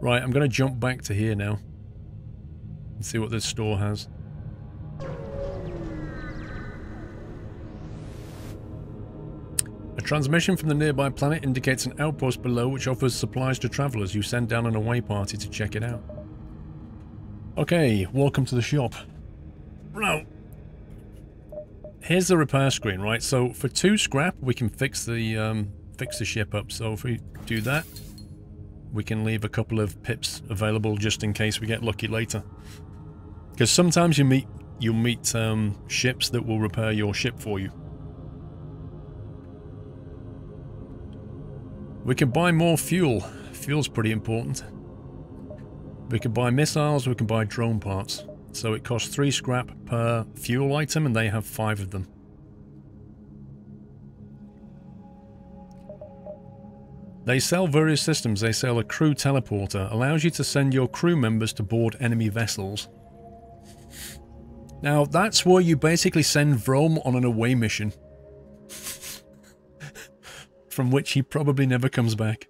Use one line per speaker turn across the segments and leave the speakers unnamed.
Right, I'm going to jump back to here now. And see what this store has. A transmission from the nearby planet indicates an outpost below which offers supplies to travelers. You send down an away party to check it out. Okay, welcome to the shop. Now, here's the repair screen, right? So for 2 scrap, we can fix the ship up. So if we do that, we can leave a couple of pips available just in case we get lucky later. Because sometimes you'll meet ships that will repair your ship for you. We can buy more fuel. Fuel's pretty important. We can buy missiles, we can buy drone parts. So it costs 3 scrap per fuel item and they have 5 of them. They sell various systems. They sell a crew teleporter. Allows you to send your crew members to board enemy vessels. Now that's where you basically send Vrome on an away mission. From which he probably never comes back.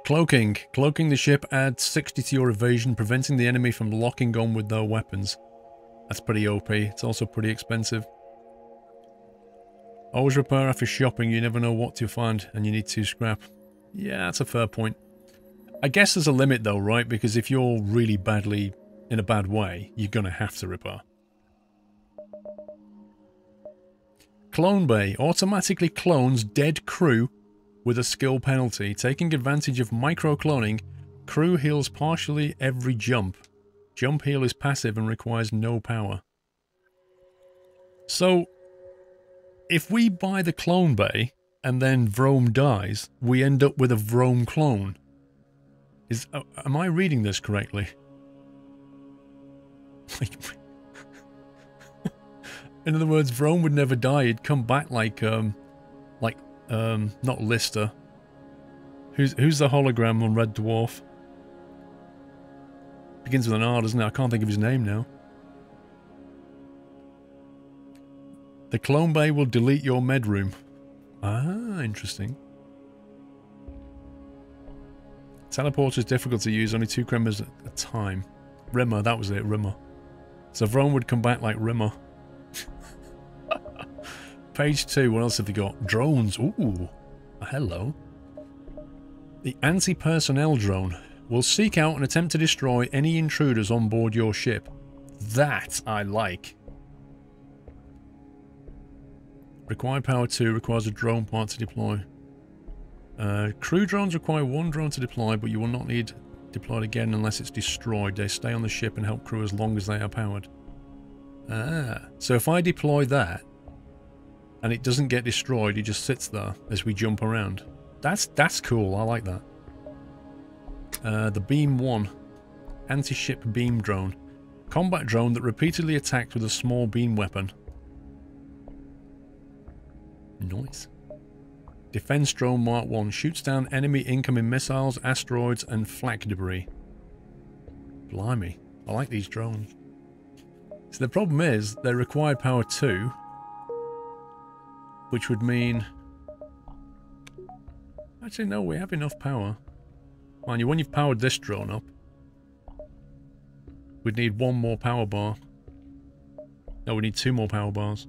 Cloaking. Cloaking the ship adds 60 to your evasion, preventing the enemy from locking on with their weapons. That's pretty OP. It's also pretty expensive. Always repair after shopping. You never know what to find and you need 2 scrap. Yeah, that's a fair point. I guess there's a limit though, right? Because if you're really badly in a bad way, you're going to have to repair. Clone Bay automatically clones dead crew with a skill penalty. Taking advantage of micro-cloning, crew heals partially every jump. Jump heal is passive and requires no power. So, if we buy the Clone Bay and then Vrome dies, we end up with a Vrome clone. Am I reading this correctly? In other words, Vrome would never die. He'd come back like not Lister. Who's the hologram on Red Dwarf? Begins with an R, doesn't it? I can't think of his name now. The Clone Bay will delete your med room. Ah, interesting. Teleporter is difficult to use, only 2 Kremers at a time. Rimmer, that was it, Rimmer. So Vrome would come back like Rimmer. Page 2, what else have they got? Drones, ooh, hello. The anti-personnel drone will seek out and attempt to destroy any intruders on board your ship. That I like. Required power 2, requires a drone part to deploy. Crew drones require 1 drone to deploy, but you will not need deployed again unless it's destroyed. They stay on the ship and help crew as long as they are powered. Ah, so if I deploy that, and it doesn't get destroyed, it just sits there as we jump around. That's cool, I like that. The Beam 1. Anti-ship beam drone. Combat drone that repeatedly attacks with a small beam weapon. Nice. Defense drone Mark 1. Shoots down enemy incoming missiles, asteroids, and flak debris. Blimey. I like these drones. So the problem is, they're required power 2. Which would mean... Actually, no, we have enough power. Mind you, when you've powered this drone up, we'd need 1 more power bar. No, we need 2 more power bars.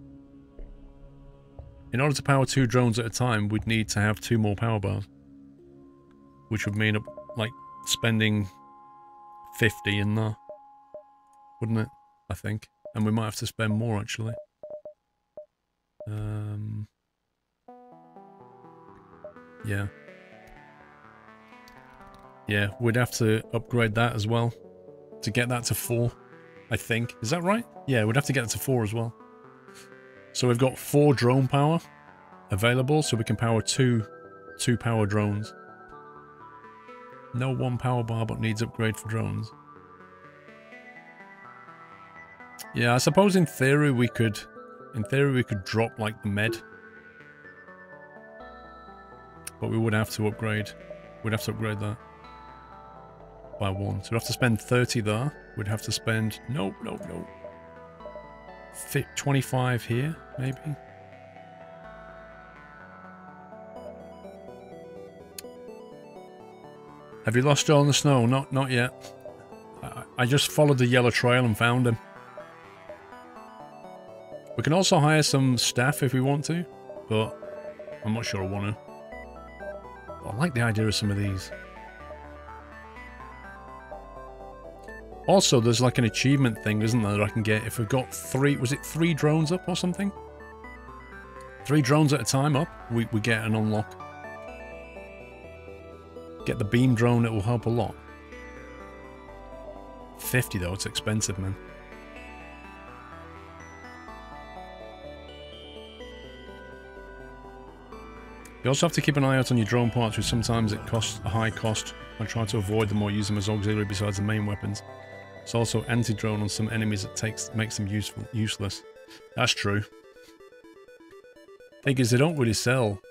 In order to power 2 drones at a time, we'd need to have 2 more power bars. Which would mean, like, spending 50 in there. Wouldn't it? I think. And we might have to spend more, actually. Yeah. Yeah, we'd have to upgrade that as well. To get that to 4, I think. Is that right? Yeah, we'd have to get it to 4 as well. So we've got 4 drone power available, so we can power 2 power drones. No 1 power bar, but needs upgrade for drones. Yeah, I suppose in theory we could drop like the med. But we would have to upgrade. We'd have to upgrade that by 1. So we'd have to spend 30 there. We'd have to spend... No. 25 here, maybe. Have you lost Joel in the snow? Not yet. I just followed the yellow trail and found him. We can also hire some staff if we want to, but I'm not sure I want to. I like the idea of some of these. Also, there's like an achievement thing, isn't there, that I can get if we've got 3... Was it 3 drones up or something? 3 drones at a time up, we get an unlock. Get the beam drone, it will help a lot. 50 though, it's expensive, man. You also have to keep an eye out on your drone parts, which sometimes it costs a high cost. I try to avoid them or use them as auxiliary besides the main weapons. It's also anti-drone on some enemies that makes them useless. That's true. Thing is, they don't really sell.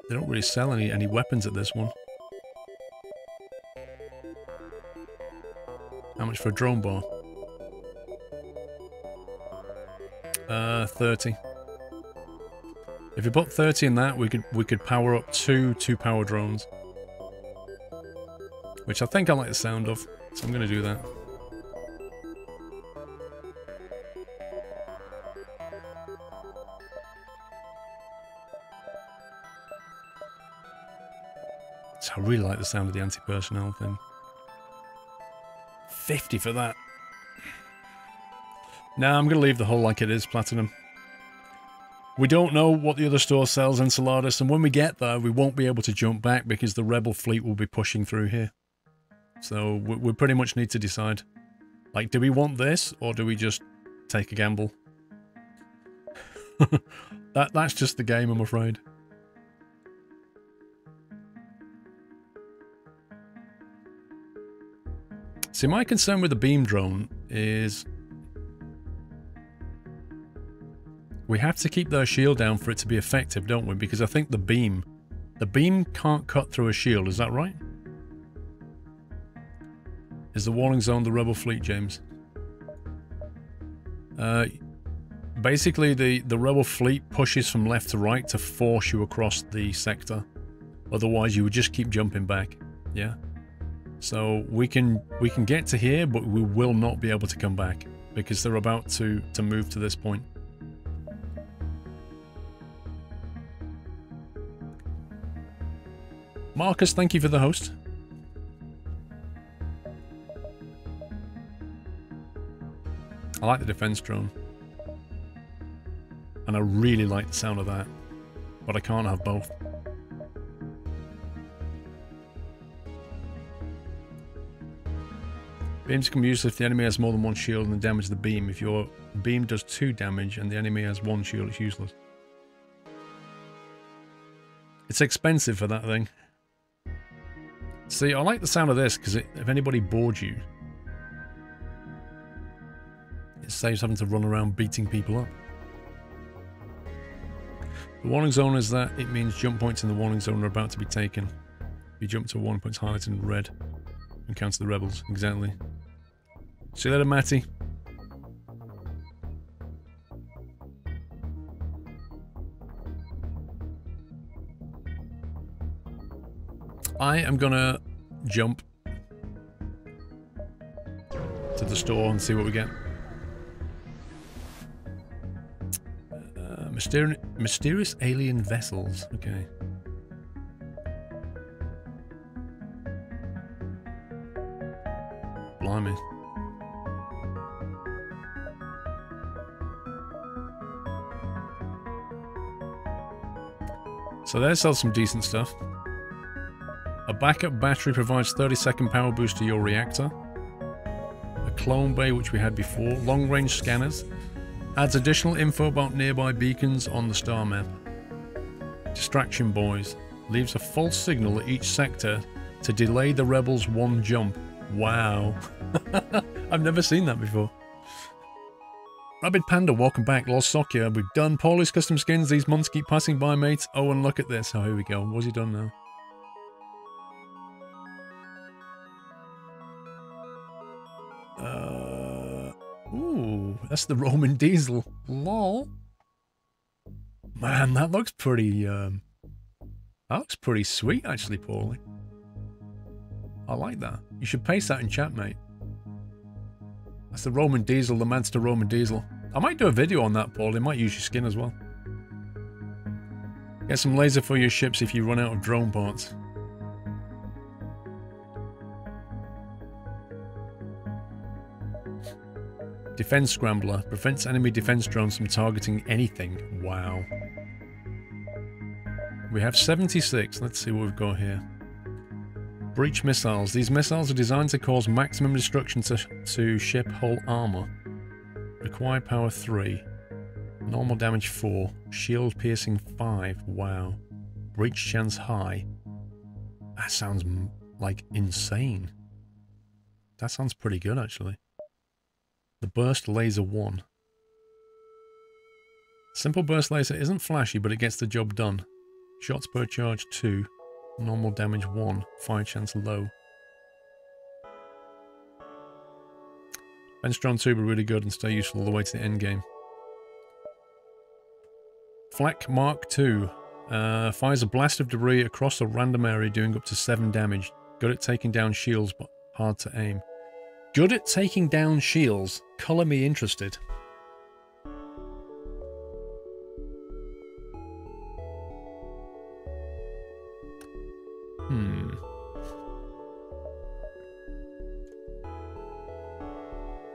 They don't really sell any weapons at this one. How much for a drone bar? 30. If you put 30 in that, we could power up two power drones. Which I think I like the sound of, so I'm gonna do that. So I really like the sound of the anti-personnel thing. 50 for that. Nah, I'm going to leave the hull like it is, Platinum. We don't know what the other store sells in Enceladus, and when we get there, we won't be able to jump back because the Rebel fleet will be pushing through here. So we pretty much need to decide. Like, do we want this, or do we just take a gamble? That's just the game, I'm afraid. See, my concern with the beam drone is we have to keep their shield down for it to be effective, don't we? Because I think the beam can't cut through a shield, is that right? Is the warning zone the Rebel fleet, James? Basically, the Rebel fleet pushes from left to right to force you across the sector. Otherwise, you would just keep jumping back. Yeah? So we can get to here, but we will not be able to come back because they're about to move to this point. Marcus, thank you for the host. I like the defense drone. And I really like the sound of that. But I can't have both. Beams can be used if the enemy has more than one shield and then damage the beam. If your beam does 2 damage and the enemy has 1 shield, it's useless. It's expensive for that thing. See, I like the sound of this because if anybody boards you, it saves having to run around beating people up. The warning zone is that it means jump points in the warning zone are about to be taken. If you jump to a warning point, it's highlighted in red. Encounter the rebels, exactly. See you later, Matty. I am gonna jump to the store and see what we get. Mysterious alien vessels. Okay. Blimey. So they sell some decent stuff. A backup battery provides 30-second power boost to your reactor. A clone bay, which we had before. Long-range scanners. Adds additional info about nearby beacons on the star map. Distraction boys. Leaves a false signal at each sector to delay the rebels' 1 jump. Wow. I've never seen that before. Rabid Panda, welcome back. Lost Sokia, we've done Polish custom skins. These months keep passing by, mates. Oh, and look at this. Oh, here we go. What's he done now? Ooh, that's the Roman diesel. Lol. Man, that looks pretty sweet actually, Paulie. I like that. You should paste that in chat, mate. That's the Roman Diesel, the Manchester Roman Diesel. I might do a video on that, Paulie. Might use your skin as well. Get some laser for your ships if you run out of drone parts. Defense Scrambler. Prevents enemy defense drones from targeting anything. Wow. We have 76. Let's see what we've got here. Breach missiles. These missiles are designed to cause maximum destruction to ship hull armor. Required power 3. Normal damage 4. Shield piercing 5. Wow. Breach chance high. That sounds like insane. That sounds pretty good actually. The burst laser 1. Simple burst laser isn't flashy, but it gets the job done. Shots per charge 2. Normal damage 1. Fire chance low. Bench drone 2 will be really good and stay useful all the way to the end game. Flak Mark 2. Fires a blast of debris across a random area doing up to 7 damage. Good at taking down shields, but hard to aim. Good at taking down shields. Colour me interested.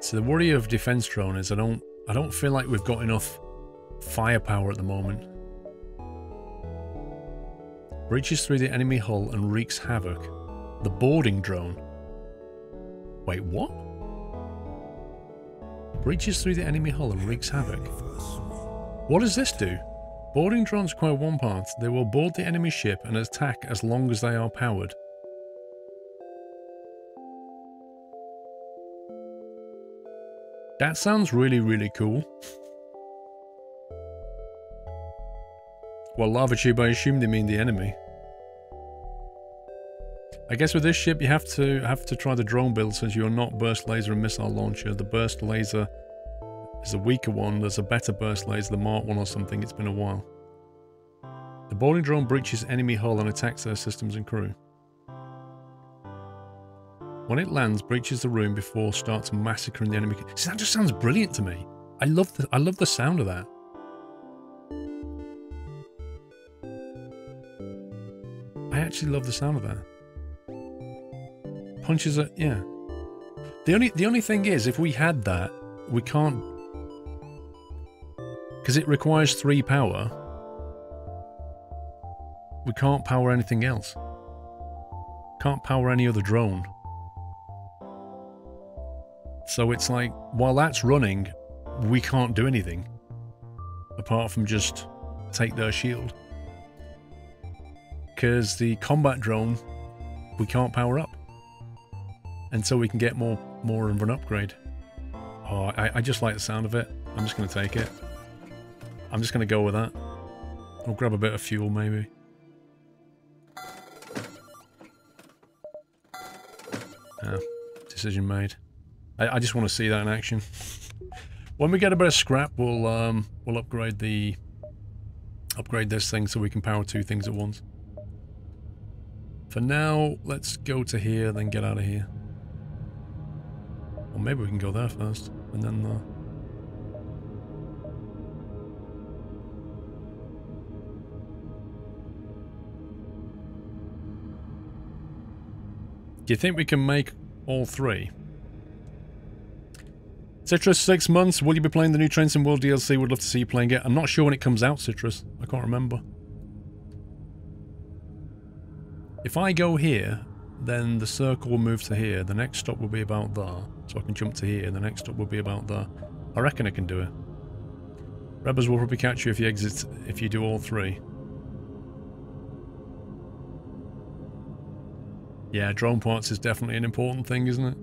So the worry of defense drone is I don't feel like we've got enough firepower at the moment. Breaches through the enemy hull and wreaks havoc. The boarding drone. Wait, what? Breaches through the enemy hull and wreaks havoc. What does this do? Boarding drones require 1 part. They will board the enemy ship and attack as long as they are powered. That sounds really, really cool. Well, lava tube, I assume they mean the enemy. I guess with this ship you have to try the drone build since you're not burst laser and missile launcher. The burst laser is a weaker one. There's a better burst laser, the Mark 1 or something. It's been a while. The boarding drone breaches enemy hull and attacks their systems and crew. When it lands, breaches the room before starts massacring the enemy. See, that just sounds brilliant to me. I love the sound of that. I actually love the sound of that. Punches it, yeah. The only thing is, if we had that, we can't, because it requires 3 power. We can't power anything else. Can't power any other drone. So it's like, while that's running, we can't do anything. Apart from just take their shield. Because the combat drone, we can't power up. Until we can get more of an upgrade. Oh, I just like the sound of it. I'm just going to take it. I'm just going to go with that. I'll grab a bit of fuel, maybe. Decision made. I just want to see that in action. When we get a bit of scrap, we'll upgrade this thing so we can power 2 things at once. For now, let's go to here, then get out of here. Or maybe we can go there first, and then do you think we can make all 3? Citrus, 6 months. Will you be playing the new Train Sim World DLC? Would love to see you playing it. I'm not sure when it comes out, Citrus. I can't remember. If I go here, then the circle will move to here. The next stop will be about there. So I can jump to here. The next stop will be about there. I reckon I can do it. Rebels will probably catch you if you do all 3. Yeah, drone parts is definitely an important thing, isn't it?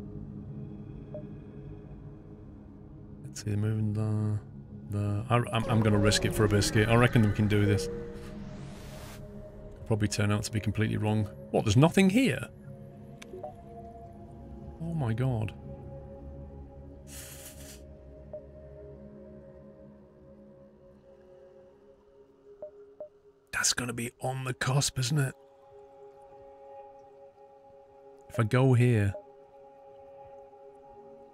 Let's see, they're moving there. I'm going to risk it for a biscuit. I reckon we can do this. Probably turn out to be completely wrong. What, there's nothing here? Oh my god. That's going to be on the cusp, isn't it? If I go here,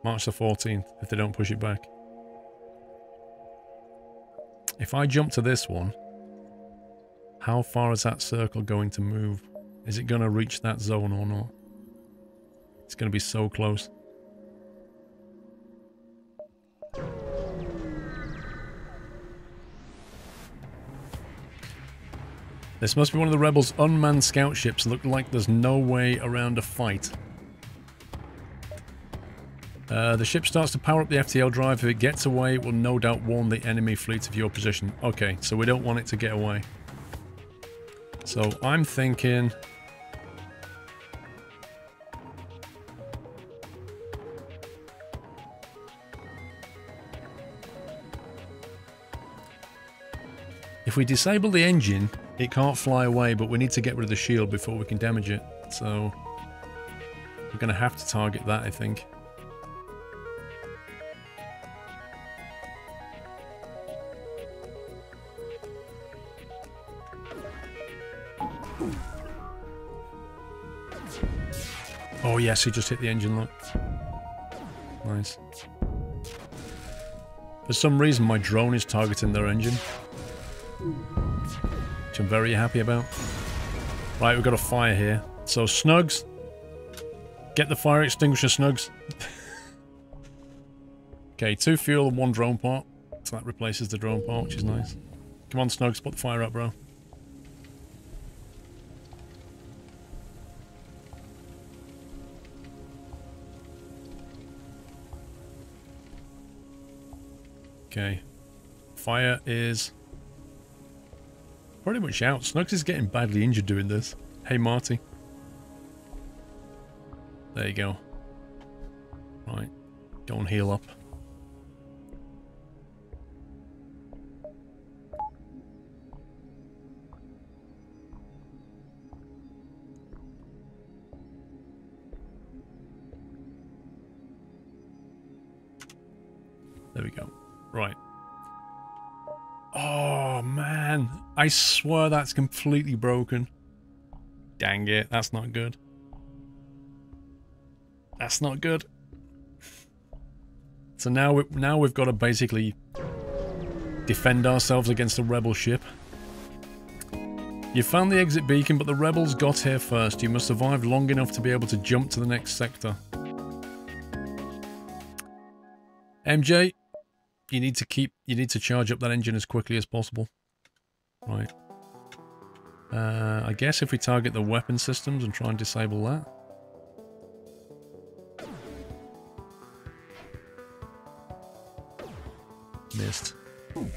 March the 14th, if they don't push it back. If I jump to this one, how far is that circle going to move? Is it going to reach that zone or not? It's going to be so close. This must be one of the rebels' unmanned scout ships. Look like there's no way around a fight. The ship starts to power up the FTL drive. If it gets away, it will no doubt warn the enemy fleet of your position. Okay, so we don't want it to get away. So I'm thinking... if we disable the engine, it can't fly away, but we need to get rid of the shield before we can damage it. So we're going to have to target that, I think. Oh yes, he just hit the engine, look. Nice. For some reason my drone is targeting their engine, which I'm very happy about. Right, we've got a fire here. So Snugs, get the fire extinguisher, Snugs. Okay, 2 fuel and 1 drone part. So that replaces the drone part, which is nice. Come on Snugs, put the fire out, bro. Okay. Fire is pretty much out. Snugs is getting badly injured doing this. Hey, Marty. There you go. Right. Go and heal up. There we go. Right. Oh, man. I swear that's completely broken. Dang it. That's not good. That's not good. So now we've got to basically defend ourselves against a rebel ship. You found the exit beacon, but the rebels got here first. You must survive long enough to be able to jump to the next sector. MJ, you need to charge up that engine as quickly as possible. Right. I guess if we target the weapon systems and try and disable that. Missed. Do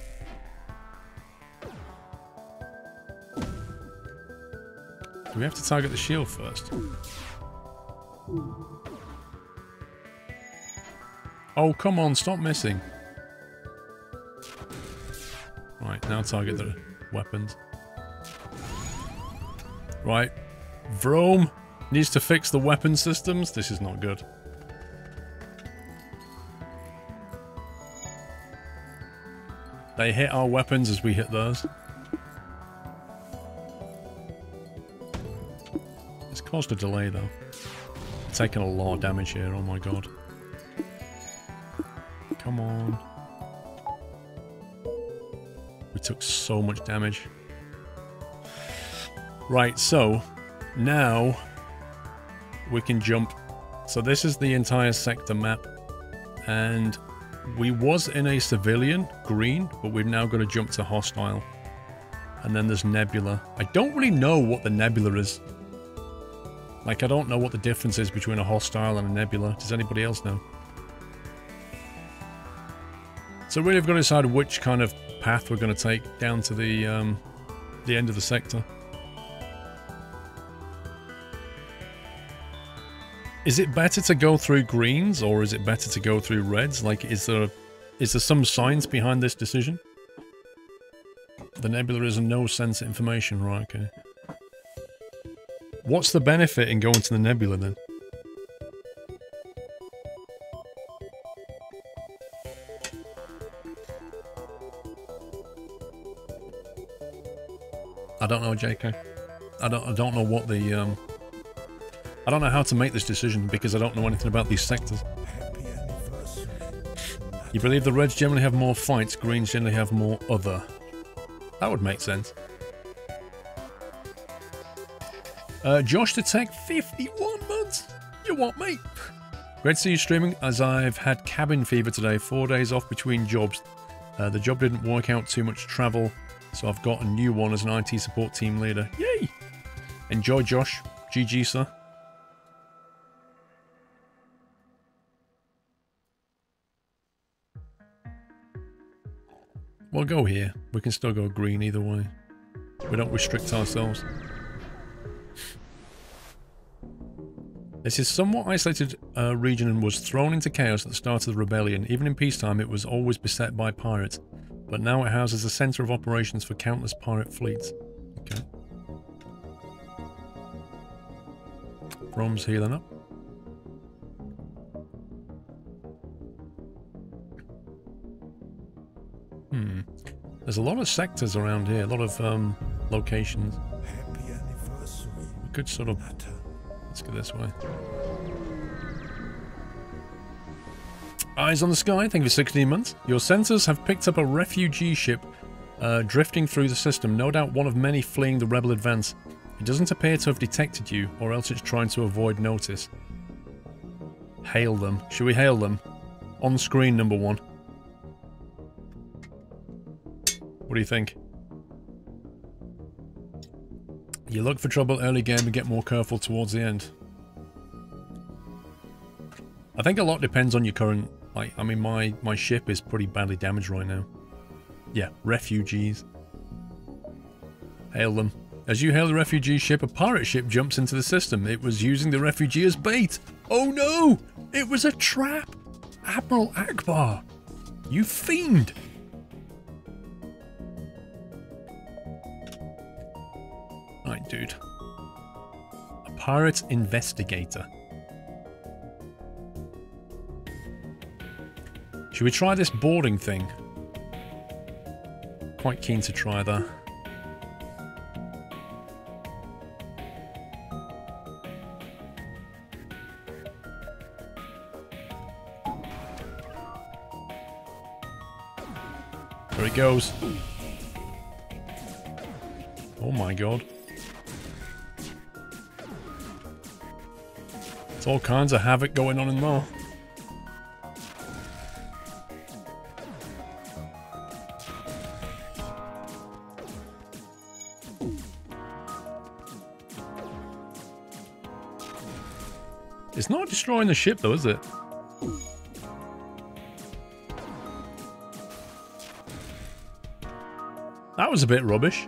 we have to target the shield first? Oh, come on, stop missing. Right, now target the weapons. Right. Vrome needs to fix the weapon systems. This is not good. They hit our weapons as we hit theirs. It's caused a delay though. Taking a lot of damage here, oh my god. Come on. We took so much damage. Right, so now we can jump. So this is the entire sector map, and we was in a civilian, green, but we've now got to jump to hostile. And then there's nebula. I don't really know what the nebula is. Like, I don't know what the difference is between a hostile and a nebula. Does anybody else know? So really we've got to decide which kind of path we're going to take down to the end of the sector. Is it better to go through greens, or is it better to go through reds? Like, is there some science behind this decision? The nebula is no sense information, right, okay. What's the benefit in going to the nebula, then? I don't know, JK. I don't know what the I don't know how to make this decision because I don't know anything about these sectors. You believe the Reds generally have more fights, Greens generally have more other. That would make sense. Josh the Tech, 51 months. You what, mate? Great to see you streaming, as I've had cabin fever today. 4 days off between jobs. The job didn't work out, too much travel, so I've got a new one as an IT support team leader. Yay! Enjoy, Josh. GG, sir. We'll go here. We can still go green either way. We don't restrict ourselves. This is somewhat isolated region and was thrown into chaos at the start of the rebellion. Even in peacetime, it was always beset by pirates. But now it houses a center of operations for countless pirate fleets. Okay. Rom's healing up. There's a lot of sectors around here, a lot of locations.
Happy anniversary.
We could sort of... Let's go this way. Eyes on the sky, thank you for 16 months. Your sensors have picked up a refugee ship drifting through the system, no doubt one of many fleeing the rebel advance. It doesn't appear to have detected you, or else it's trying to avoid notice. Hail them. Should we hail them? On screen, number 1. What do you think? You look for trouble early game and get more careful towards the end. I think a lot depends on your current... Like, I mean, my ship is pretty badly damaged right now. Yeah, refugees. Hail them. As you hail the refugee ship, a pirate ship jumps into the system. It was using the refugee as bait. Oh no! It was a trap! Admiral Akbar! You fiend! Right, dude. A pirate investigator. Should we try this boarding thing? Quite keen to try that. There he goes. Oh my god. There's all kinds of havoc going on in there. It's not destroying the ship though, is it? That was a bit rubbish.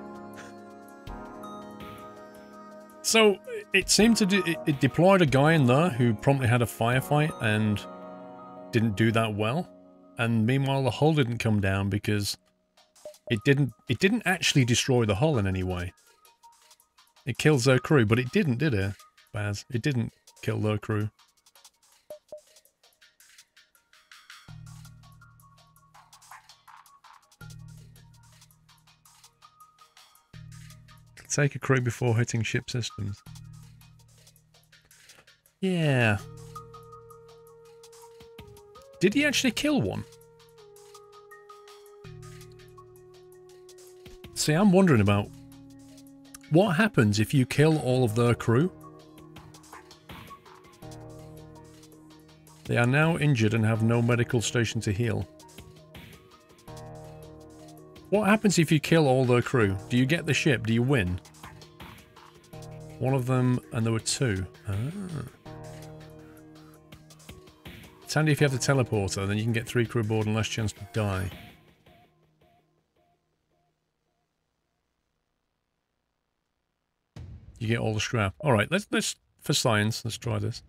So, it seemed to it deployed a guy in there who promptly had a firefight and didn't do that well. And meanwhile the hull didn't come down because it didn't actually destroy the hull in any way. It kills their crew, but it didn't, did it, Baz? It didn't kill their crew. Take a crew before hitting ship systems. Yeah. Did he actually kill one? See, I'm wondering about what happens if you kill all of their crew. They are now injured and have no medical station to heal. What happens if you kill all their crew? Do you get the ship? Do you win? One of them, and there were two. Ah. It's handy if you have the teleporter, then you can get 3 crew aboard and less chance to die. You get all the scrap. Alright, let's for science, let's try this.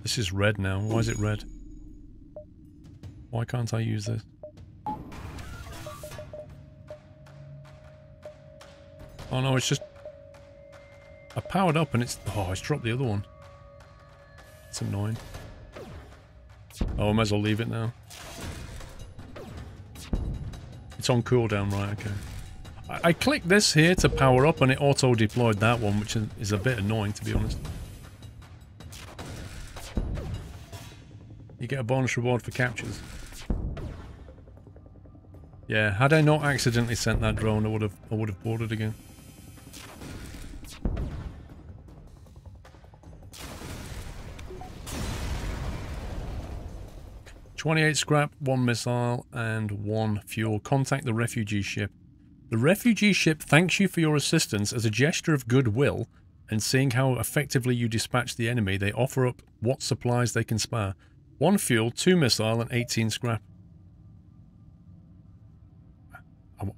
This is red now. Why is it red? Why can't I use this? Oh no, it's just... I powered up and it's... Oh, it's dropped the other one. It's annoying. Oh, I might as well leave it now. It's on cooldown, right, okay. I clicked this here to power up and it auto-deployed that one, which is a bit annoying, to be honest. You get a bonus reward for captures. Yeah, had I not accidentally sent that drone, I would have bought it again. $28 scrap, 1 missile, and 1 fuel. Contact the refugee ship. The refugee ship thanks you for your assistance as a gesture of goodwill, and seeing how effectively you dispatch the enemy, they offer up what supplies they can spare. 1 fuel, 2 missile, and 18 scrap.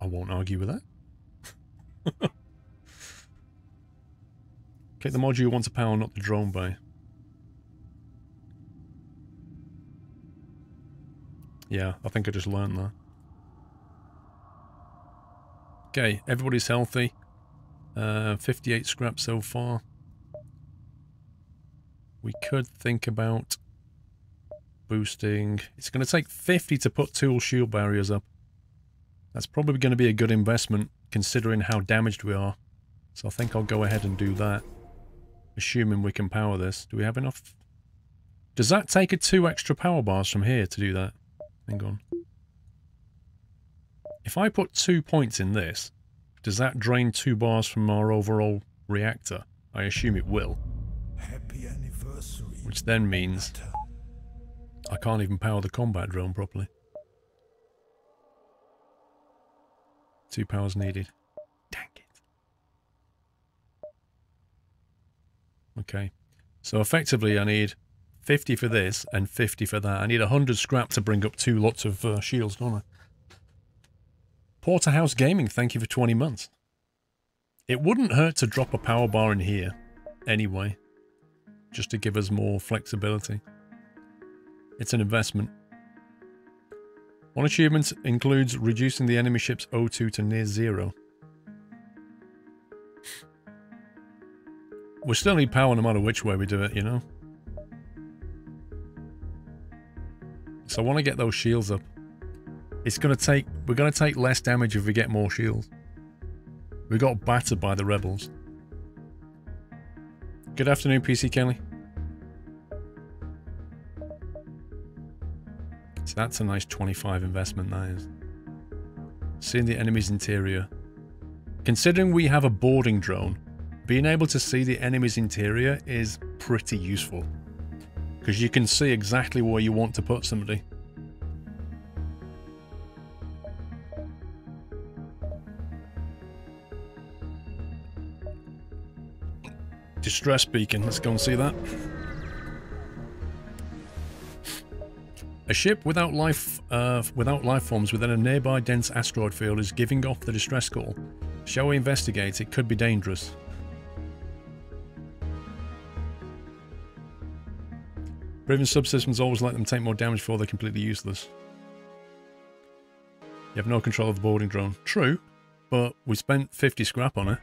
I won't argue with that. Click the module you want to power, not the drone bay. Yeah, I think I just learned that. Okay, everybody's healthy. 58 scrap so far. We could think about boosting. It's going to take 50 to put 2 shield barriers up. That's probably going to be a good investment, considering how damaged we are. So I think I'll go ahead and do that. Assuming we can power this. Do we have enough? Does that take a 2 extra power bars from here to do that? Hang on. If I put 2 points in this, does that drain 2 bars from our overall reactor? I assume it will.
Happy anniversary.
Which then means I can't even power the combat drone properly. 2 powers needed. Dang it. Okay. So effectively I need 50 for this and 50 for that. I need 100 scrap to bring up 2 lots of shields, don't I? Porterhouse Gaming, thank you for 20 months. It wouldn't hurt to drop a power bar in here anyway, just to give us more flexibility. It's an investment. One achievement includes reducing the enemy ship's O2 to near 0. We still need power no matter which way we do it, you know? So I want to get those shields up. We're going to take less damage if we get more shields. We got battered by the rebels. Good afternoon, PC Kelly. So that's a nice 25 investment, that is. Seeing the enemy's interior. Considering we have a boarding drone, being able to see the enemy's interior is pretty useful. Because you can see exactly where you want to put somebody. Distress beacon, let's go and see that. A ship without life forms within a nearby dense asteroid field is giving off the distress call. Shall we investigate? It could be dangerous. Proven subsystems always let them take more damage before they're completely useless. You have no control of the boarding drone. True, but we spent 50 scrap on it.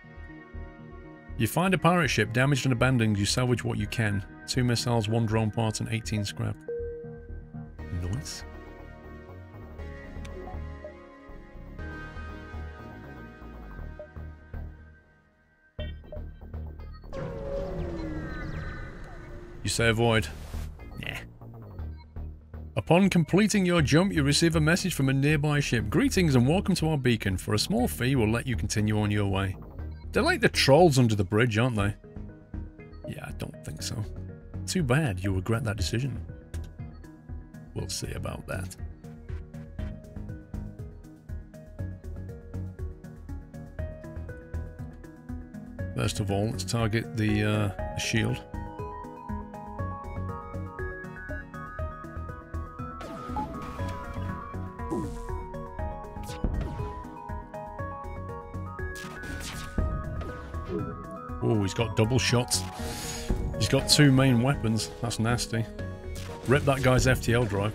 You find a pirate ship damaged and abandoned, you salvage what you can. 2 missiles, 1 drone part, and 18 scrap. Nice. You say avoid. Yeah. Upon completing your jump, you receive a message from a nearby ship. Greetings and welcome to our beacon. For a small fee, we'll let you continue on your way. They're like the trolls under the bridge, aren't they? Yeah, I don't think so. Too bad. You'll regret that decision. We'll see about that. First of all, let's target the shield. Oh, he's got double shots. He's got 2 main weapons. That's nasty. Rip that guy's FTL drive.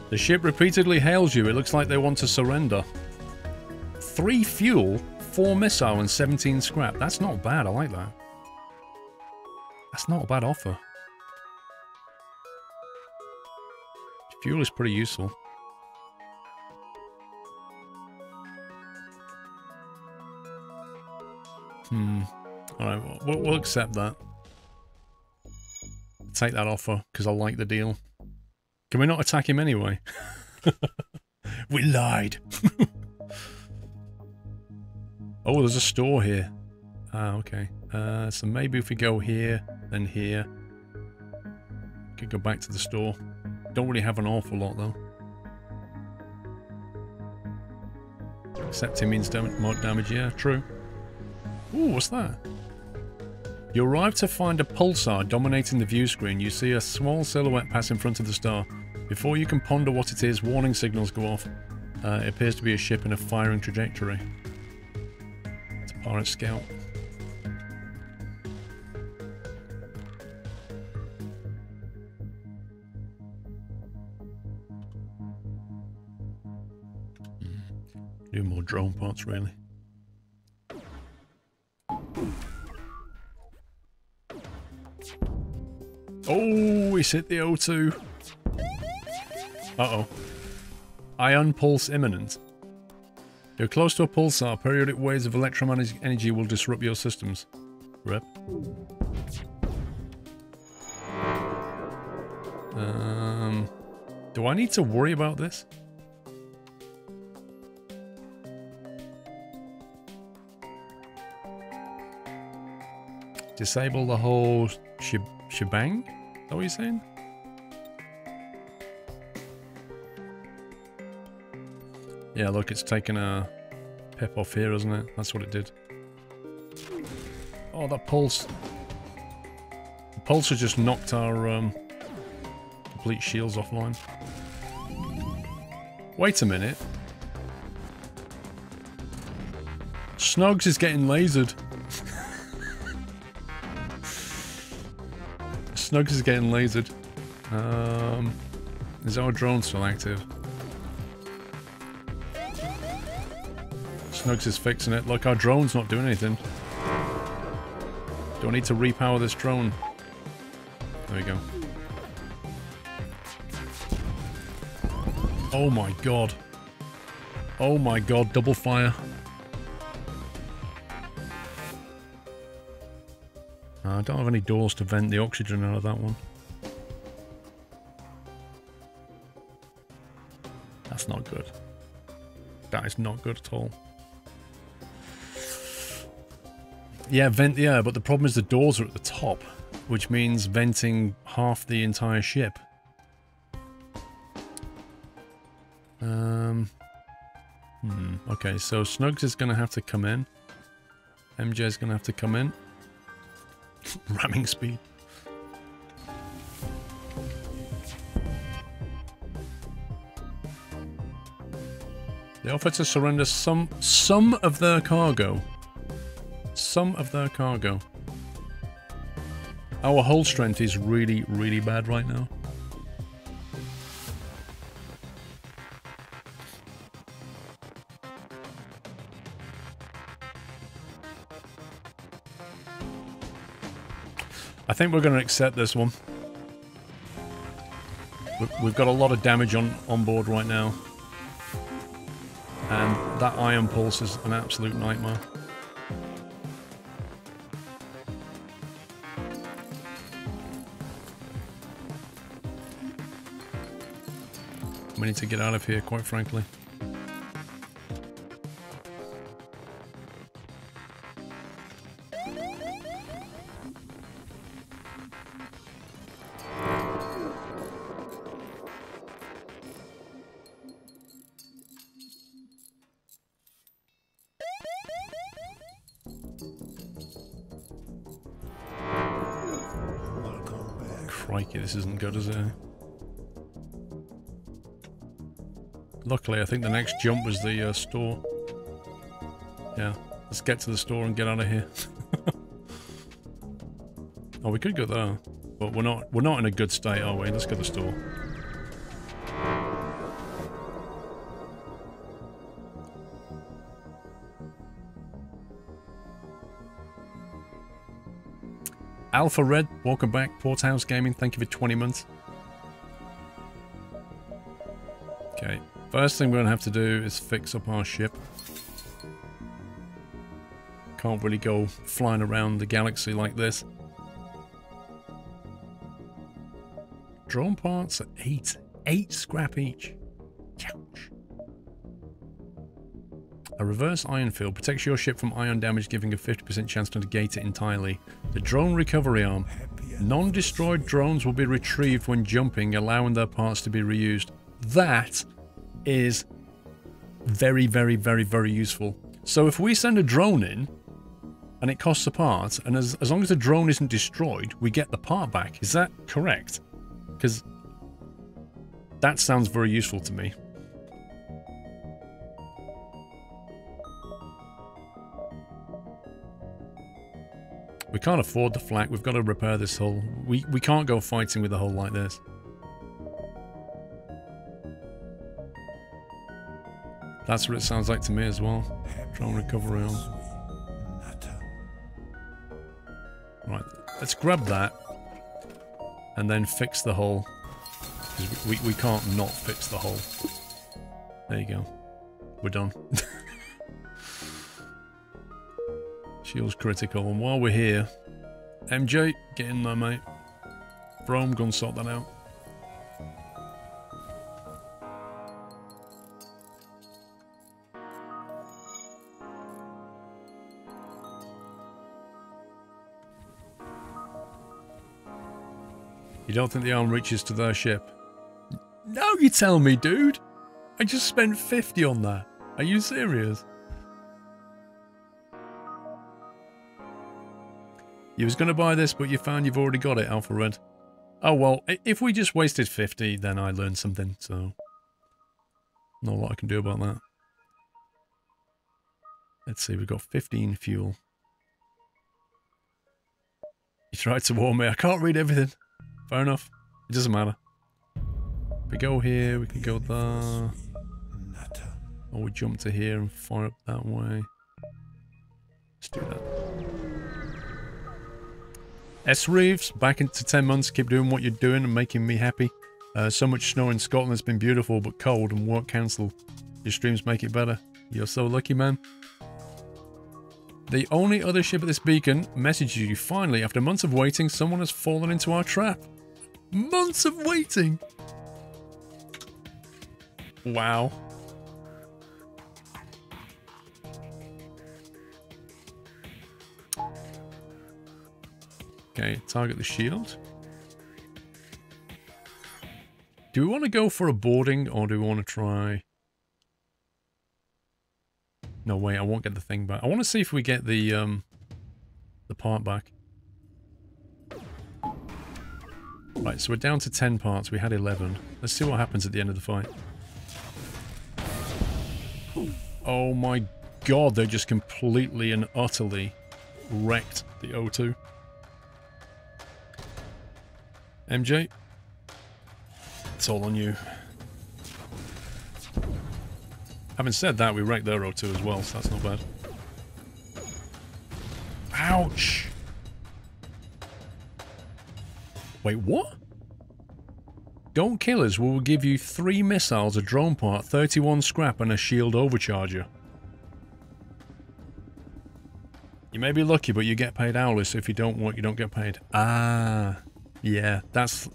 The ship repeatedly hails you. It looks like they want to surrender. 3 fuel, 4 missile, and 17 scrap. That's not bad. I like that. That's not a bad offer. Fuel is pretty useful. Alright, we'll accept that. Take that offer, because I like the deal. Can we not attack him anyway? We lied. Oh, there's a store here. Ah, okay. So maybe if we go here, then here. Could go back to the store. Don't really have an awful lot, though. Accepting means more damage, yeah, true. Ooh, what's that? You arrive to find a pulsar dominating the view screen. You see a small silhouette pass in front of the star. Before you can ponder what it is, warning signals go off. It appears to be a ship in a firing trajectory. It's a pirate scout. Do more drone parts, really. Oh, he's hit the O2. Uh-oh. Ion pulse imminent. You're close to a pulsar. Periodic waves of electromagnetic energy will disrupt your systems. Rep. Do I need to worry about this? Disable the whole shebang? Is that what you're saying? Yeah, look, it's taken a pep off here, isn't it? That's what it did. Oh, that pulse. The pulsar just knocked our complete shields offline. Wait a minute. Snugs is getting lasered. Snugs is getting lasered. Is our drone still active? Snugs is fixing it. Look, our drone's not doing anything. Do I need to repower this drone? There we go. Oh my god. Oh my god, double fire. I don't have any doors to vent the oxygen out of that one. That's not good. That is not good at all. Yeah, vent the air, but the problem is the doors are at the top, which means venting half the entire ship. Okay, so Snugs is going to have to come in. MJ is going to have to come in. Ramming speed. They offer to surrender some of their cargo. Some of their cargo. Our hull strength is really, really bad right now. I think we're going to accept this one. We've got a lot of damage on board right now. And that ion pulse is an absolute nightmare. We need to get out of here, quite frankly. Crikey, this isn't good, is it? Luckily, I think the next jump was the store. Yeah, let's get to the store and get out of here. Oh, we could go there, but we're not in a good state, are we? Let's go to the store. Alpha Red, welcome back. Porthouse Gaming, thank you for 20 months. Okay, first thing we're going to have to do is fix up our ship. can't really go flying around the galaxy like this. Drone parts are 8. 8 scrap each. Ouch. A reverse ion field protects your ship from ion damage, giving a 50% chance to negate it entirely. The drone recovery arm. Non-destroyed drones will be retrieved when jumping, allowing their parts to be reused. That is very, very, very, very useful. So if we send a drone in, and it costs a part, and as long as the drone isn't destroyed, we get the part back. Is that correct? Because that sounds very useful to me. We can't afford the flak. We've got to repair this hull. We can't go fighting with a hull like this. That's what it sounds like to me as well. Drone recovery arm. Right, let's grab that and then fix the hull. Because we can't not fix the hull. There you go. We're done. Shields critical. And while we're here, MJ, get in there, mate. Rome, go and sort that out. You don't think the arm reaches to their ship? No, you tell me, dude! I just spent 50 on that. Are you serious? You was going to buy this, but you found you've already got it, Alpha Red. Oh, well, if we just wasted 50, then I learned something, so... not a lot I can do about that. Let's see, we've got 15 fuel. You tried to warn me, I can't read everything. Fair enough. It doesn't matter. If we go here, we can go there. Or we jump to here and fire up that way. Let's do that. S-Reeves, back into 10 months. Keep doing what you're doing and making me happy. So much snow in Scotland has been beautiful, but cold and work cancelled. Your streams make it better. You're so lucky, man. The only other ship at this beacon messages you. Finally, after months of waiting, someone has fallen into our trap. Months of waiting! Wow. Okay, target the shield. Do we want to go for a boarding, or do we want to try... No, wait, I won't get the thing back. I want to see if we get the part back. Right, so we're down to 10 parts. We had 11. Let's see what happens at the end of the fight. Oh my god, they just completely and utterly wrecked the O2. MJ, it's all on you. Having said that, we wrecked their O2 as well, so that's not bad. Ouch! Wait, what? Don't kill us, we will give you 3 missiles, a drone part, 31 scrap, and a shield overcharger. You may be lucky, but you get paid hourly, so if you don't want, you don't get paid. Ah, yeah, that's...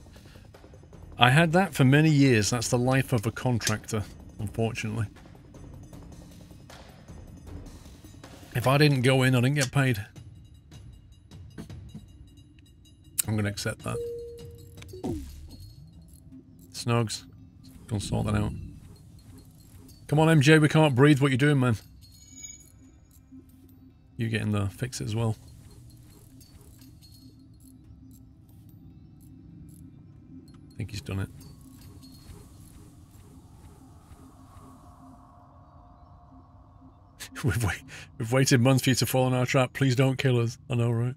I had that for many years. That's the life of a contractor, unfortunately. If I didn't go in, I didn't get paid. I'm going to accept that. Snugs, go and sort that out. Come on, MJ, we can't breathe. What you doing, man? You get in there, fix it as well. I think he's done it. We've waited months for you to fall in our trap. Please don't kill us. I know, right?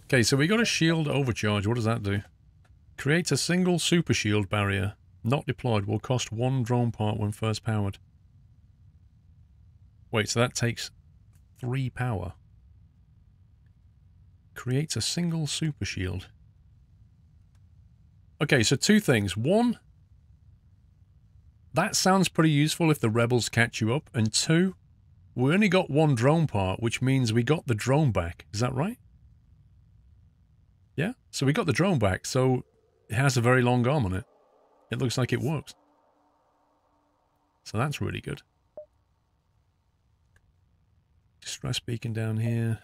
Okay, so we got a shield overcharge. What does that do? Create a single super shield barrier. Not deployed. Will cost 1 drone part when first powered. Wait, so that takes 3 power. Creates a single super shield. Okay, so 2 things. 1, that sounds pretty useful if the rebels catch you up. And 2, We only got one drone part, which means we got the drone back. Is that right? Yeah? So we got the drone back, so it has a very long arm on it. It looks like it works. So that's really good. Distress beacon down here.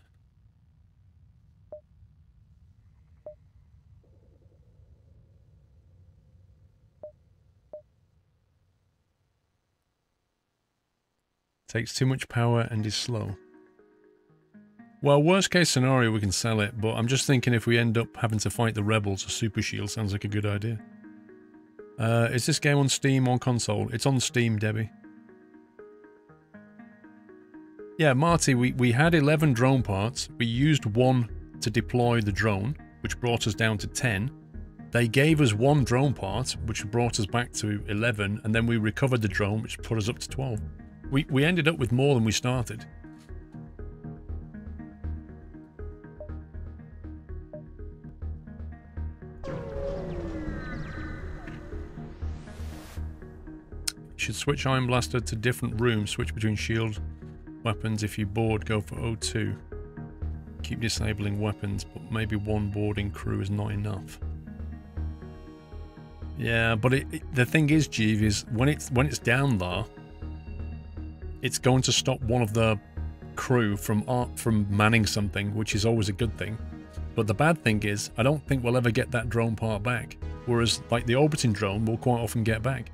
Takes too much power and is slow. Well, worst case scenario, we can sell it, but I'm just thinking if we end up having to fight the rebels, a super shield sounds like a good idea. Is this game on Steam or console? It's on Steam, Debbie. Yeah, Marty, we had 11 drone parts. We used one to deploy the drone, which brought us down to 10. They gave us one drone part, which brought us back to 11, and then we recovered the drone, which put us up to 12. We ended up with more than we started. Should switch Iron Blaster to different rooms, switch between shield weapons. If you board, go for O2. Keep disabling weapons, but maybe one boarding crew is not enough. Yeah, but the thing is, Jeeve, is when it's down there, it's going to stop one of the crew from manning something, which is always a good thing. But the bad thing is, I don't think we'll ever get that drone part back. Whereas, like the orbiting drone, we'll quite often get back.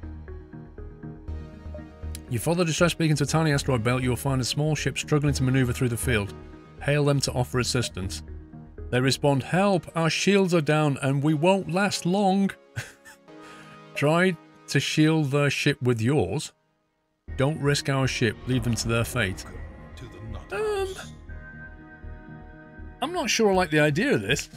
You follow the distress beacon to a tiny asteroid belt, you will find a small ship struggling to maneuver through the field. Hail them to offer assistance. They respond, "Help! Our shields are down and we won't last long." Try to shield their ship with yours. Don't risk our ship. Leave them to their fate. I'm not sure I like the idea of this.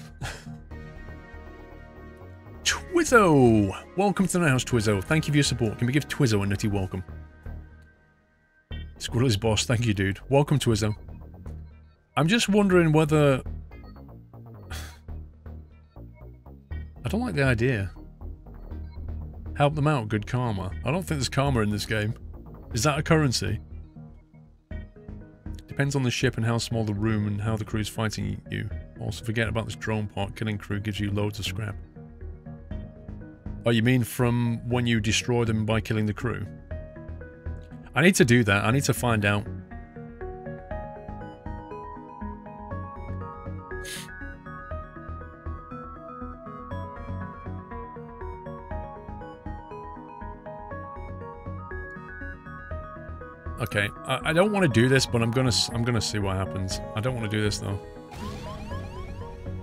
Twizzo! Welcome to the house, Twizzo. Thank you for your support. Can we give Twizzo a nutty welcome? Squirrel's boss. Thank you, dude. Welcome, Twizzo. I'm just wondering whether... I don't like the idea. Help them out, good karma. I don't think there's karma in this game. Is that a currency? Depends on the ship and how small the room and how the crew's fighting you. Also, forget about this drone part. Killing crew gives you loads of scrap. Oh, you mean from when you destroy them by killing the crew? I need to do that. I need to find out. Okay, I don't want to do this, but I'm gonna see what happens. I don't want to do this though.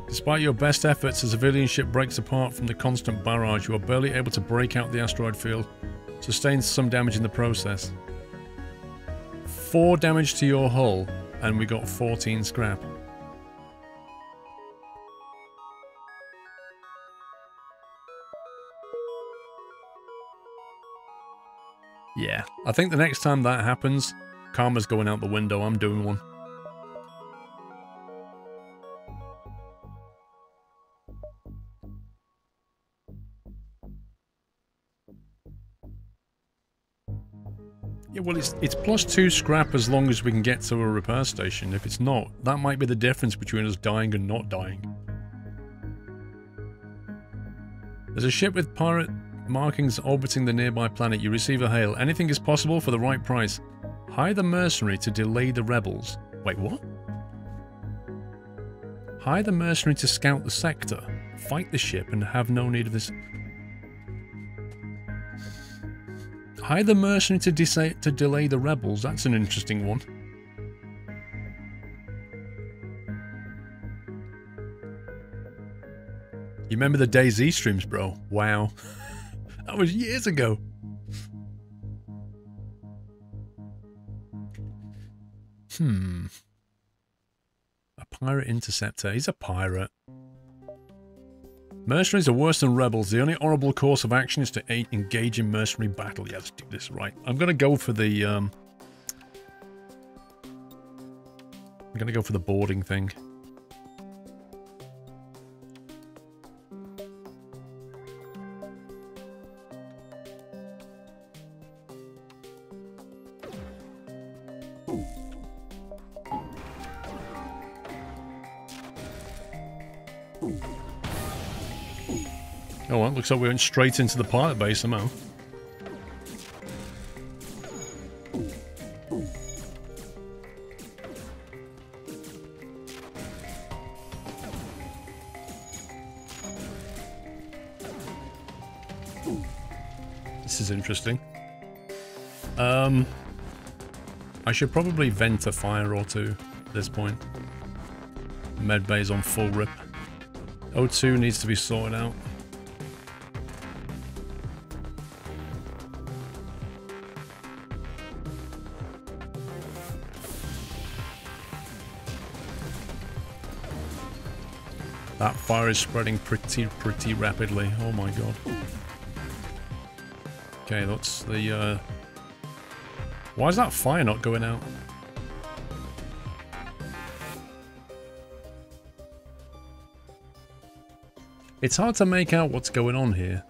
Despite your best efforts, a civilian ship breaks apart from the constant barrage. You are barely able to break out the asteroid field. Sustains some damage in the process. 4 damage to your hull, and we got 14 scrap. Yeah, I think the next time that happens, karma's going out the window. I'm doing one. Yeah, well, it's +2 scrap as long as we can get to a repair station. If it's not, that might be the difference between us dying and not dying. There's a ship with pirate markings orbiting the nearby planet. You receive a hail. Anything is possible for the right price. Hire the Mercenary to delay the rebels. Wait, what? Hire the Mercenary to scout the sector. Fight the ship and have no need of this. Hire the Mercenary to delay the rebels. That's an interesting one. You remember the DayZ streams, bro? Wow. That was years ago. A pirate interceptor. He's a pirate. Mercenaries are worse than rebels. The only honorable course of action is to engage in mercenary battle. Yeah, let's do this right. I'm gonna go for the boarding thing. Oh well, looks like we went straight into the pilot base somehow. This is interesting. I should probably vent a fire or two at this point. Medbay's on full rip. O2 needs to be sorted out. That fire is spreading pretty rapidly. Oh my god. Okay, that's the, why is that fire not going out? It's hard to make out what's going on here.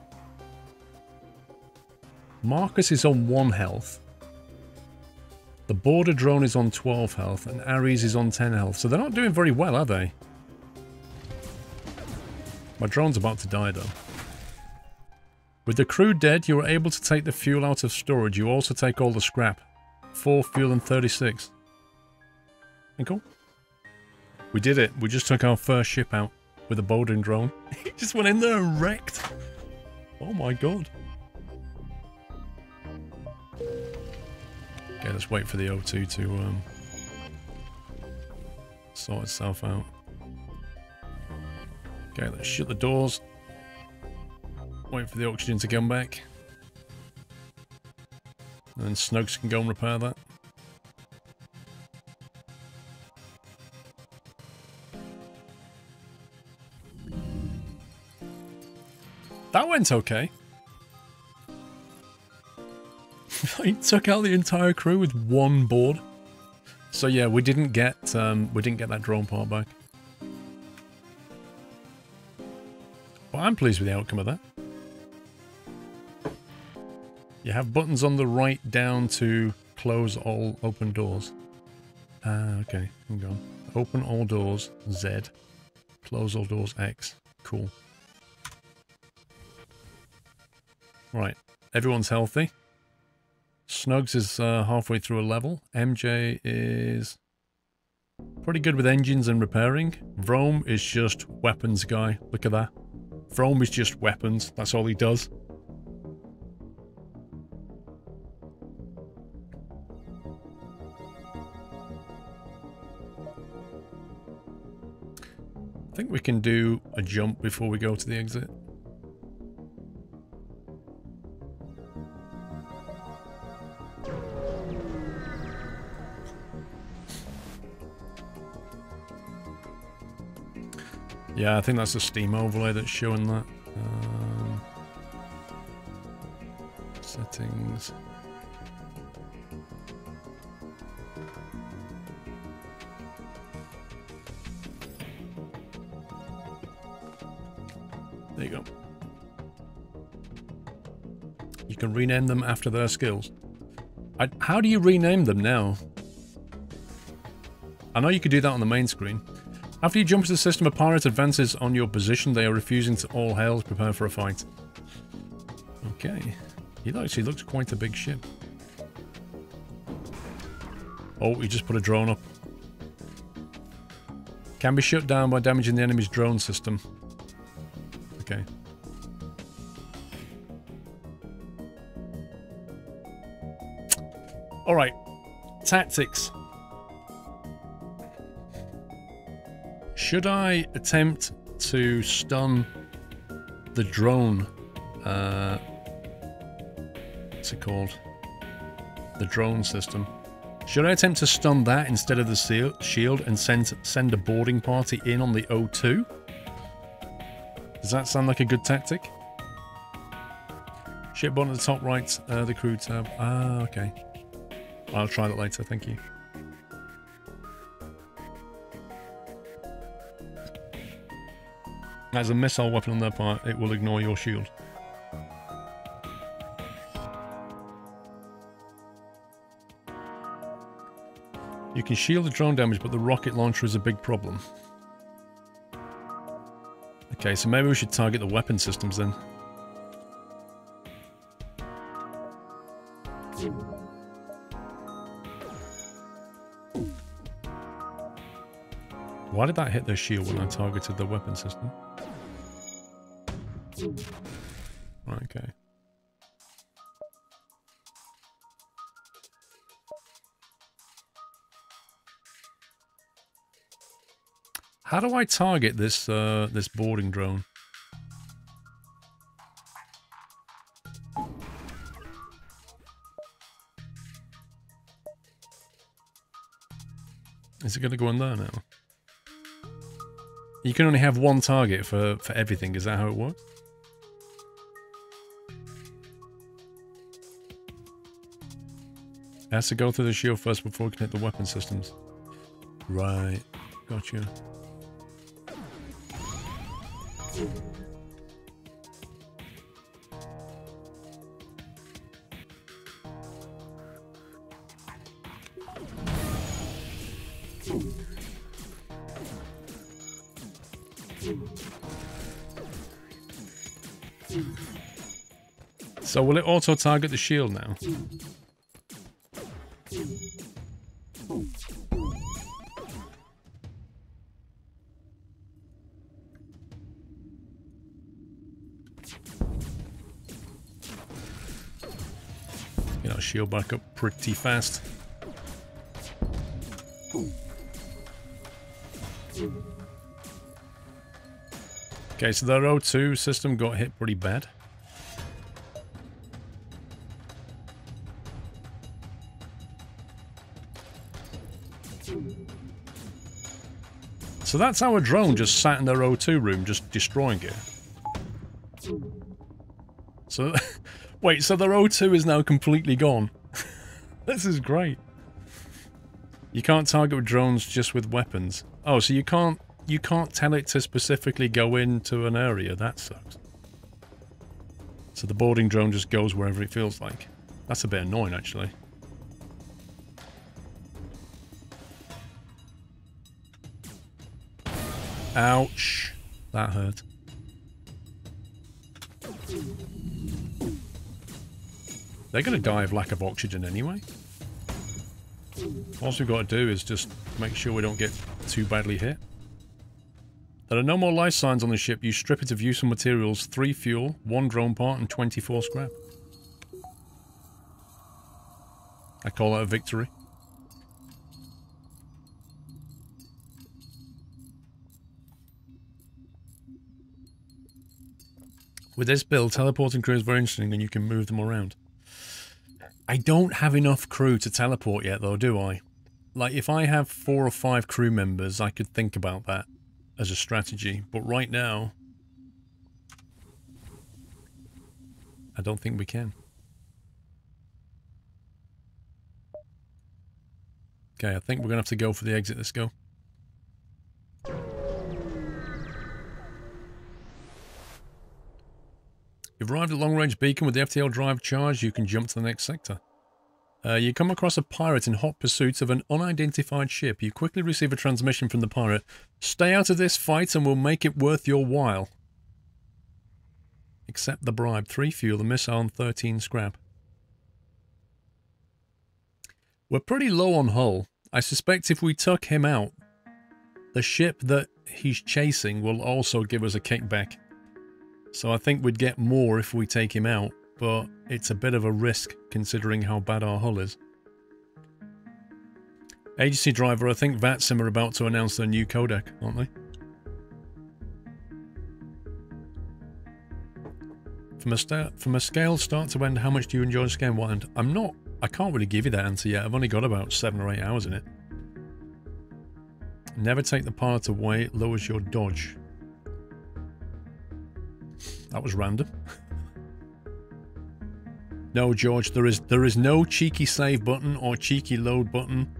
Marcus is on 1 health. The border drone is on 12 health, and Ares is on 10 health. So they're not doing very well, are they? My drone's about to die, though. With the crew dead, you are able to take the fuel out of storage. You also take all the scrap. 4 fuel and 36. And cool. We did it. We just took our first ship out with a Bowden drone. He just went in there and wrecked. Oh my god. Okay, let's wait for the O2 to sort itself out. Okay, let's shut the doors. Wait for the oxygen to come back. And then Snugs can go and repair that. That went okay. He took out the entire crew with 1 board. So yeah, we didn't get that drone part back. But I'm pleased with the outcome of that. You have buttons on the right down to close all open doors. Okay, hang on. Open all doors, Z. Close all doors, X. Cool. Right, everyone's healthy. Snugs is halfway through a level. MJ is pretty good with engines and repairing. Vrome is just weapons guy. Look at that. Vrome is just weapons. That's all he does. I think we can do a jump before we go to the exit. Yeah, I think that's a Steam overlay that's showing that. Settings. There you go. You can rename them after their skills. How do you rename them now? I know you could do that on the main screen. After you jump into the system, a pirate advances on your position. They are refusing to all hail. Prepare for a fight. Okay. He actually looks quite a big ship. Oh, he just put a drone up. Can be shut down by damaging the enemy's drone system. Okay. Alright. Tactics. Should I attempt to stun the drone? What's it called? The drone system. Should I attempt to stun that instead of the shield and send a boarding party in on the O2? Does that sound like a good tactic? Ship button at the top right, the crew tab. Ah, okay. I'll try that later, thank you. As a missile weapon on their part, it will ignore your shield. You can shield the drone damage, but the rocket launcher is a big problem. Okay, so maybe we should target the weapon systems then. Why did that hit their shield when I targeted the weapon system? Right, okay. How do I target this this boarding drone? Is it going to go in there now? You can only have one target for everything. Is that how it works? It has to go through the shield first before we can hit the weapon systems. Right. Gotcha. So will it auto-target the shield now? Get our shield back up pretty fast. Okay, so their O2 system got hit pretty bad. So that's our drone just sat in their O2 room, just destroying it. So, wait, so their O2 is now completely gone. This is great. You can't target with drones just with weapons. Oh, so you can't tell it to specifically go into an area. That sucks. So the boarding drone just goes wherever it feels like. That's a bit annoying, actually. Ouch. That hurt. They're going to die of lack of oxygen anyway. All we've got to do is just make sure we don't get too badly hit. There are no more life signs on the ship. You strip it of useful materials, 3 fuel, 1 drone part, and 24 scrap. I call that a victory. With this build, teleporting crew is very interesting and you can move them around. I don't have enough crew to teleport yet though, do I? Like, if I have 4 or 5 crew members, I could think about that as a strategy. But right now, I don't think we can. Okay, I think we're going to have to go for the exit. Let's go. You've arrived at long-range beacon with the FTL drive charged. You can jump to the next sector. You come across a pirate in hot pursuit of an unidentified ship. You quickly receive a transmission from the pirate. Stay out of this fight and we'll make it worth your while. Accept the bribe. 3 fuel, a missile, and 13 scrap. We're pretty low on hull. I suspect if we took him out, the ship that he's chasing will also give us a kickback. So I think we'd get more if we take him out, but it's a bit of a risk considering how bad our hull is. Agency driver, I think VATSIM are about to announce their new codec, aren't they? From a scale start to end, how much do you enjoy Scale Wind? I can't really give you that answer yet. I've only got about 7 or 8 hours in it. Never take the part away, it lowers your dodge. That was random. No, George, there is no cheeky save button or cheeky load button.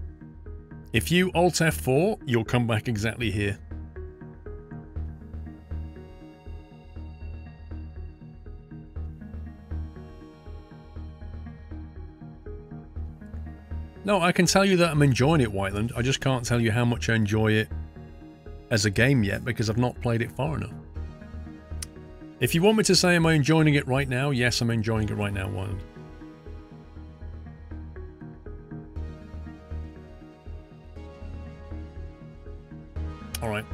If you Alt F4, you'll come back exactly here. No, I can tell you that I'm enjoying it, Whiteland. I just can't tell you how much I enjoy it as a game yet because I've not played it far enough. If you want me to say, am I enjoying it right now? Yes, I'm enjoying it right now, Wild. Alright.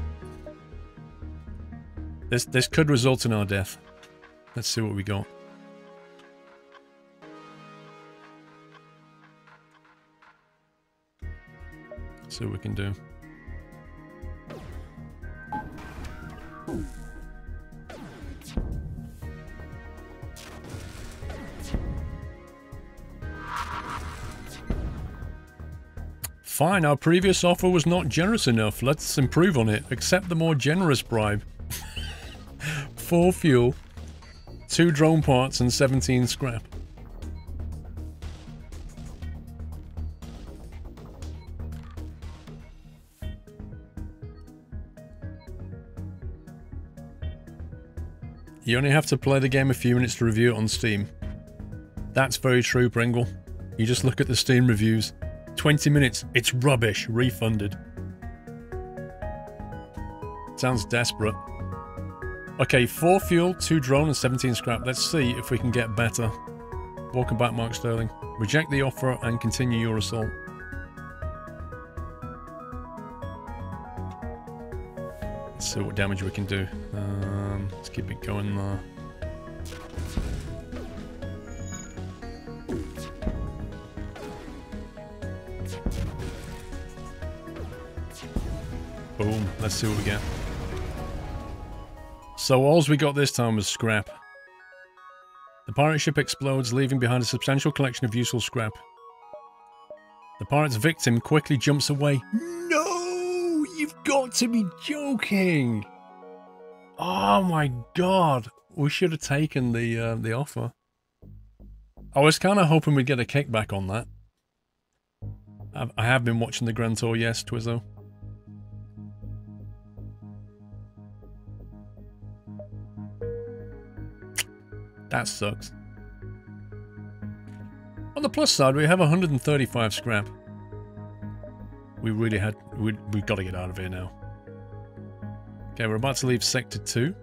This could result in our death. Let's see what we got. See what we can do. Fine, our previous offer was not generous enough. Let's improve on it. Accept the more generous bribe. 4 fuel, 2 drone parts, and 17 scrap. You only have to play the game a few minutes to review it on Steam. That's very true, Pringle. You just look at the Steam reviews. 20 minutes, it's rubbish, refunded. Sounds desperate. Okay, 4 fuel, 2 drone, and 17 scrap. Let's see if we can get better. Welcome back, Mark Sterling. Reject the offer and continue your assault. Let's see what damage we can do. Let's keep it going there. Boom, let's see what we get. So all we got this time was scrap. The pirate ship explodes, leaving behind a substantial collection of useful scrap. The pirate's victim quickly jumps away. No! You've got to be joking! Oh my god! We should have taken the offer. I was kind of hoping we'd get a kickback on that. I have been watching the Grand Tour, yes, Twizzo. That sucks. On the plus side, we have 135 scrap. We really had... We've got to get out of here now. Okay, we're about to leave Sector 2.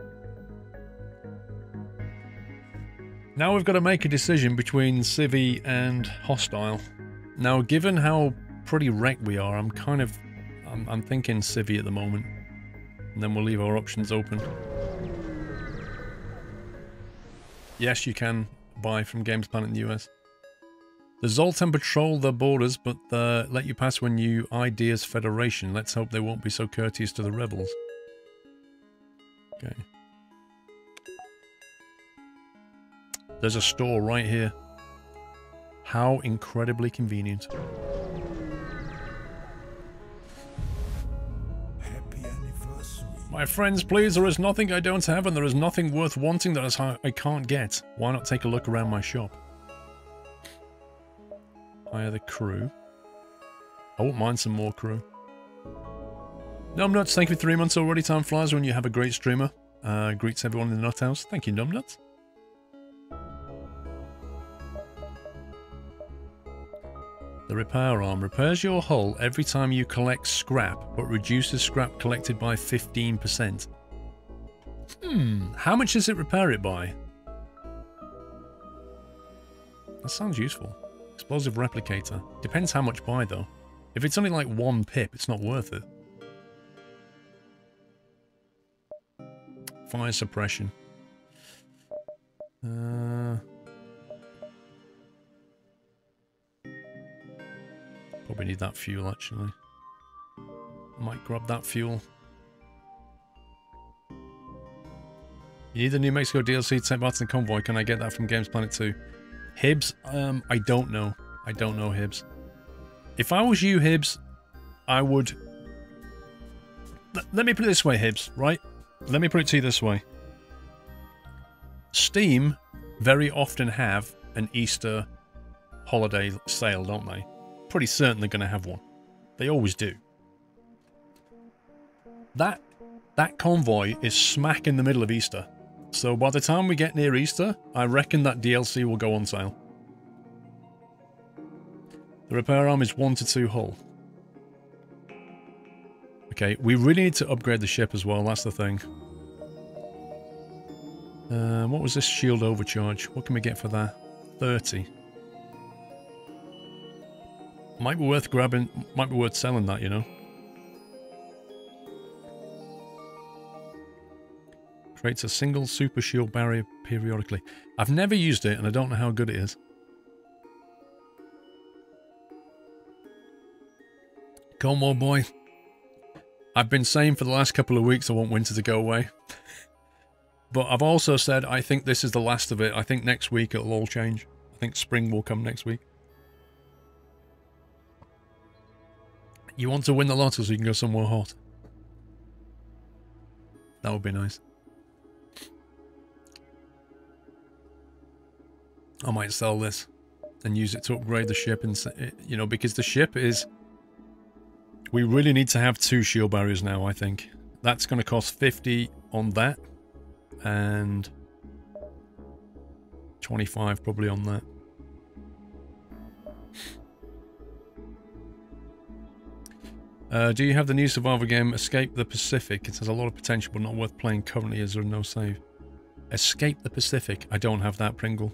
Now we've got to make a decision between Civi and Hostile. Now, given how pretty wrecked we are, I'm thinking Civi at the moment. And then we'll leave our options open. Yes, you can buy from Games Planet in the US. The Zoltan patrol their borders, but let you pass when you ID as Federation. Let's hope they won't be so courteous to the rebels. Okay. There's a store right here. How incredibly convenient.
Happy anniversary.
My friends, please, there is nothing I don't have and there is nothing worth wanting that I can't get. Why not take a look around my shop? Hire the crew. I won't mind some more crew. Numbnuts, thank you for 3 months already. Time flies when you have a great streamer. Greets everyone in the nut house. Thank you, Numbnuts. The repair arm repairs your hull every time you collect scrap, but reduces scrap collected by 15%. How much does it repair it by? That sounds useful. Explosive replicator. Depends how much by, though. If it's only like 1 pip, it's not worth it. Fire suppression. Probably need that fuel, actually. Might grab that fuel. You need the New Mexico DLC to take part in the convoy. Can I get that from Games Planet 2? Hibbs? I don't know. I don't know, Hibbs. If I was you, Hibbs, I would... Let me put it this way, Hibbs, right? Let me put it to you this way. Steam very often have an Easter holiday sale, don't they? Pretty certain they're going to have one. They always do. That convoy is smack in the middle of Easter. So by the time we get near Easter, I reckon that DLC will go on sale. The repair arm is 1 to 2 hull. Okay, we really need to upgrade the ship as well, that's the thing. What was this shield overcharge? What can we get for that? 30. Might be worth grabbing, might be worth selling that, you know. Creates a single super shield barrier periodically. I've never used it and I don't know how good it is. Cornwall boy. I've been saying for the last couple of weeks I want winter to go away. But I've also said I think this is the last of it. I think next week it'll all change. I think spring will come next week. You want to win the lotto so you can go somewhere hot. That would be nice. I might sell this and use it to upgrade the ship, and you know, because the ship is... We really need to have 2 shield barriers now, I think. That's going to cost 50 on that, and 25 probably on that. Do you have the new survival game Escape the Pacific? It has a lot of potential but not worth playing currently as there are no save. Escape the Pacific. I don't have that, Pringle.